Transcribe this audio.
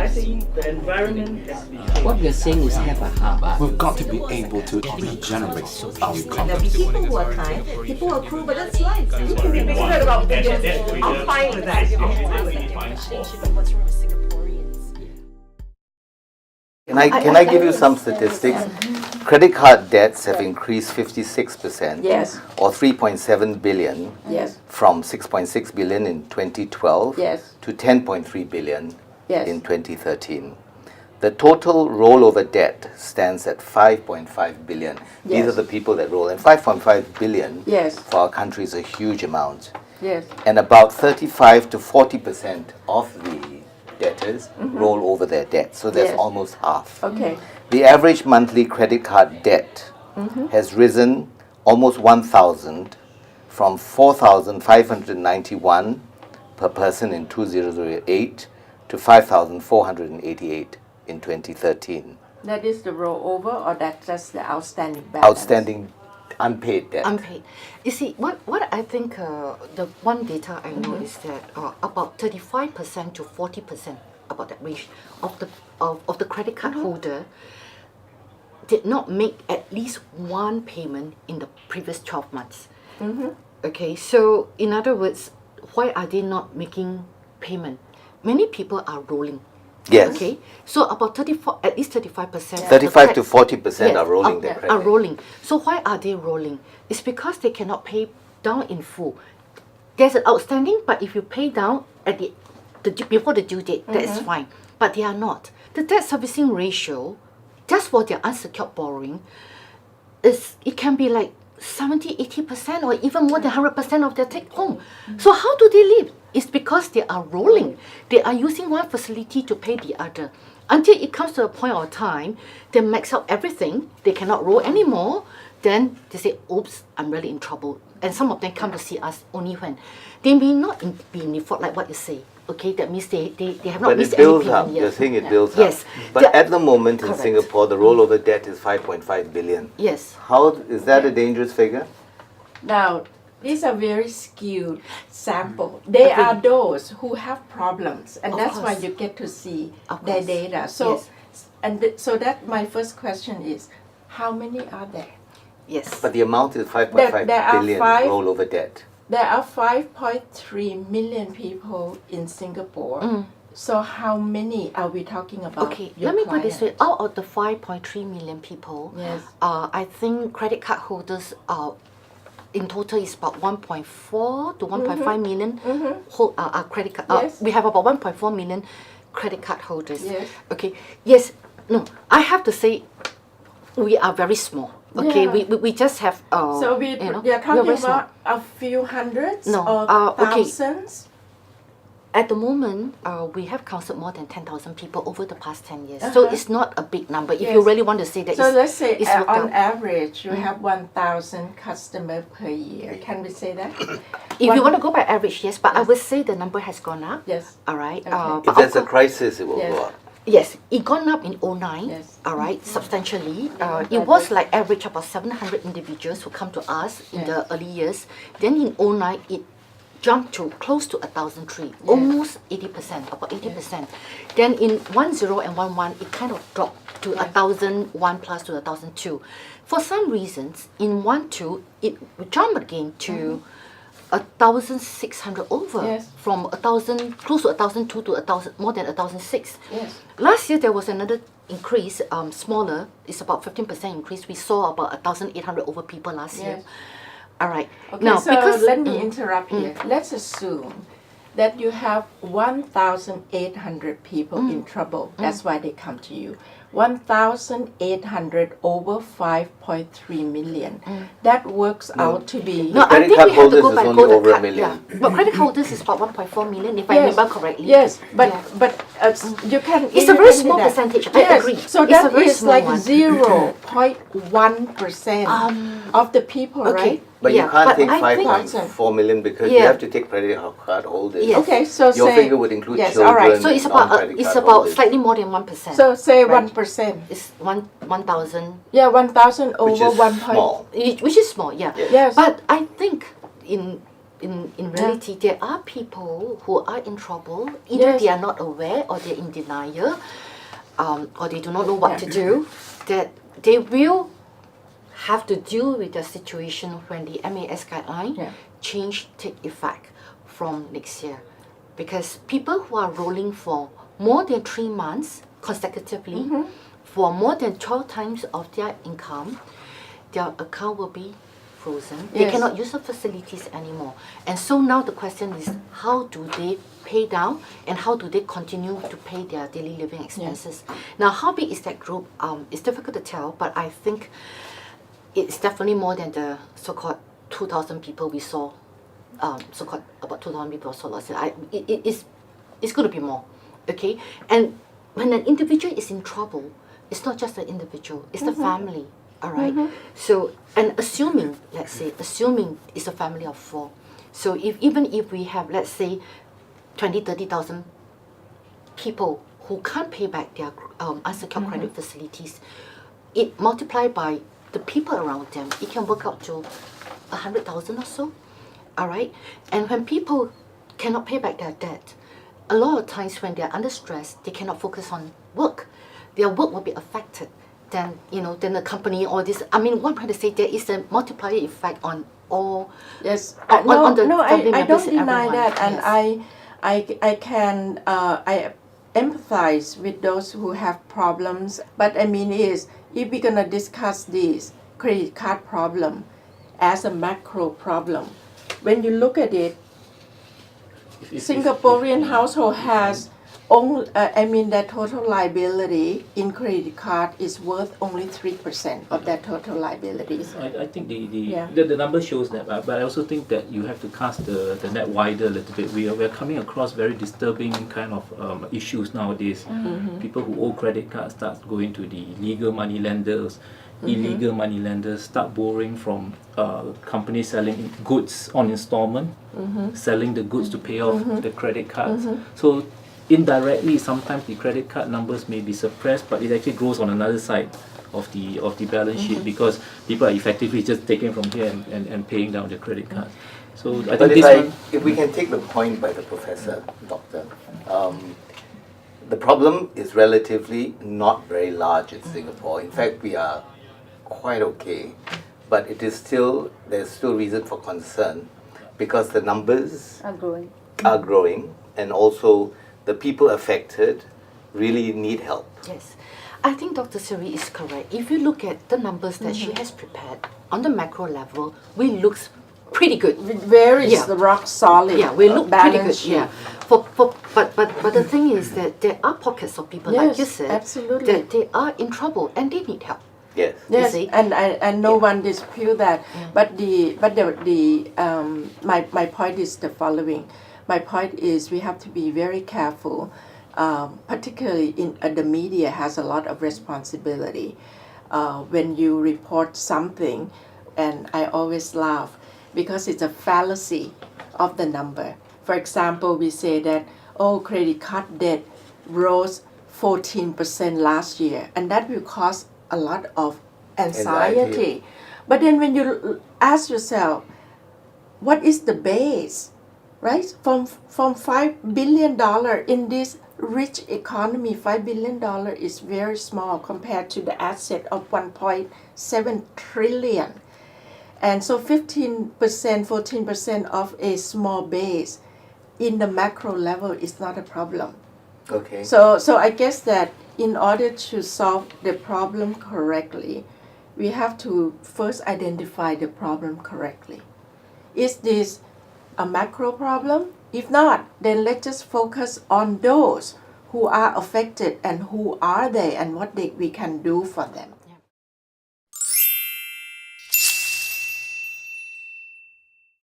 think the environment has been What we're saying is have a heart. We've got to be able to regenerate our There'll economy. be people who are kind, people who are cruel, but that's life. You can be bigoted about bigots. I'm fine with that. What's wrong with Singaporeans? Can I give you some statistics? Credit card debts have increased 56%, Yes. or 3.7 billion, Yes. from 6.6 billion in 2012 Yes. to 10.3 billion Yes. in 2013. The total rollover debt stands at 5.5 billion. These Yes. are the people that roll, and 5.5 billion Yes. for our country is a huge amount. Yes. And about 35 to 40% of the debtors roll over their debt, so that's Yes. almost half. Okay. The average monthly credit card debt has risen almost 1,000 from 4,591 per person in 2008 to 5,488 in 2013. That is the rollover, or that's just the outstanding balance? Outstanding unpaid debt. Unpaid. You see, what I think the one data I know is that about 35% to 40%, about that range of the credit card holder did not make at least one payment in the previous 12 months. Okay, so in other words, why are they not making payment? Many people are rolling. Yes. Okay, so about 34, at least 35%. 35 to 40% are rolling their credit. Are rolling. So why are they rolling? It's because they cannot pay down in full. There's an outstanding, but if you pay down at before the due date, that is fine. But they are not. The debt servicing ratio, just for their unsecured borrowing, it can be like 70-80% or even more than 100% of their take home. So how do they live? It's because they are rolling. They are using one facility to pay the other. Until it comes to a point of time, they max out everything, they cannot roll anymore, then they say, oops, I'm really in trouble. And some of them come to see us only when they may not be in default, like what you say. Okay, that means they have not But missed it builds any up. payment yet. You're saying it builds Yes. up. But at the moment in Correct. Singapore, the rollover debt is 5.5 billion. Yes. How is that a dangerous figure? Now, these are very skewed sample. They are those who have problems, and Of that's why course. you get to see Of their course. data. So, Yes. so that my first question is, how many are there? Yes. But the amount is 5.5 There are billion five- rollover debt. There are 5.3 million people in Singapore. So how many are we talking about? Okay, your let me put it this way. clients? Out of the 5.3 million people, Yes. I think credit card holders in total is about 1.4 to 1.5 million are credit card. Yes. We have about 1.4 million credit card holders. Yes. Okay. Yes. No. I have to say, we are very small. Okay. Yeah. We just have. So we you know, are we're talking very small. about a few hundreds No, or okay. thousands? At the moment, we have counseled more than 10,000 people over the past 10 years. So it's not a big number. If you Yes. really want to say that, So let's say it's worked on out. average you have 1,000 customers per year. Can we say that? If you want to go by average, yes, but I would say the number has gone up. Yes. All right. Okay. But If there's a of course- crisis, it will Yes. go up. yes, it gone up in 2009. Yes. All right, substantially. It was like average about 700 individuals who come to us in the early years. Then in 2009, it jumped to close to 1,003, almost 80%, about 80%. Then in 10 and 11, it kind of dropped to 1,001 plus to 1,002. For some reasons, in 12, it jumped again to 1,600 over, Yes. from 1,000, close to 1,002 to 1,000, more than 1,006. Yes. Last year there was another increase, smaller. It's about 15% increase. We saw about 1,800 over people last year. Yes. All right. Okay, Now, so because let me interrupt here. Let's assume that you have 1,800 people in trouble. That's why they come to you. 1,800 over 5.3 million. That works out to be... no, I credit think card we have to go holders by is only go the over a card. million. Yeah. But credit holders is about 1.4 million, if I Yes. remember correctly. Yes, but Yeah. but you can. It's you a very can do small that. percentage, I Yes, agree. so It's that a very is small like one. 0.1% of the people, okay. right? But Yeah, you can't but take I think- 5.4 million because you Yeah. have to take credit card holders. Yes. Okay, so Your say figure would include yes, children. all right. So it's and about non-credit it's card about holders. slightly more than 1%. So say Right. 1%. It's 1,000. Yeah, 1,000 Which over is 1. small. Which is small, yeah. Yes. But I think in reality, there are people who are in trouble. Either Yes. they are not aware or they're in denial, or they do not know what to do. That they will have to deal with the situation when the MAS guideline change take effect from next year, because people who are rolling for more than 3 months consecutively, for more than 12 times of their income, their account will be frozen. They Yes. cannot use the facilities anymore. And so now the question is, how do they pay down and how do they continue to pay their daily living expenses? Now, how big is that group? It's difficult to tell, but I think it's definitely more than the so-called 2,000 people we saw, so-called about 2,000 people saw last year. It's going to be more, okay? And when an individual is in trouble, it's not just the individual, it's the family, all right? So, and assuming, let's say, it's a family of 4. So even if we have, let's say, 20, 30,000 people who can't pay back their unsecured credit facilities, it multiplied by the people around them, it can work out to 100,000 or so, all right? And when people cannot pay back their debt, a lot of times when they're under stress, they cannot focus on work. Their work will be affected. Then, then the company, all this. I mean, what I'm trying to say, there is a multiplier effect on all. Yes. On the family I members don't deny everyone. that, and Yes. I can I empathize with those who have problems. But I mean, if we're gonna discuss this credit card problem as a macro problem, when you look at it, Singaporean household has only, their total liability in credit card is worth only 3% of their total liabilities. I think the number shows that, but I also think that you have to cast the net wider a little bit. We are coming across very disturbing kind of issues nowadays. People who owe credit cards start going to the legal money lenders, illegal money lenders, start borrowing from companies selling goods on installment, selling the goods to pay off the credit cards. So indirectly, sometimes the credit card numbers may be suppressed, but it actually grows on another side of the balance sheet, because people are effectively just taking from here and paying down their credit cards. So I think if we can take the point by the professor, doctor, the problem is relatively not very large in Singapore. In fact, we are quite okay, but there's still reason for concern, because the numbers are growing, and also the people affected really need help. Yes. I think Dr. Siri is correct. If you look at the numbers that she has prepared on the macro level, we looks pretty good. Where is the rock solid? Yeah, we look pretty balance good. Yeah. sheet? But the thing is that there are pockets of people, like you said, absolutely. that they are in trouble and they need help. Yes. Yes, see? and no one dispute that. But my point is the following. My point is we have to be very careful, particularly the media has a lot of responsibility. When you report something, and I always laugh because it's a fallacy of the number. For example, we say that, credit card debt rose 14% last year, and that will cause a lot of anxiety. But then when you ask yourself, what is the base? Right? From $5 billion in this rich economy, $5 billion is very small compared to the asset of 1.7 trillion. And so 15%, 14% of a small base in the macro level is not a problem. Okay. So I guess that in order to solve the problem correctly, we have to first identify the problem correctly. Is this a macro problem? If not, then let's just focus on those who are affected and who are they and what we can do for them.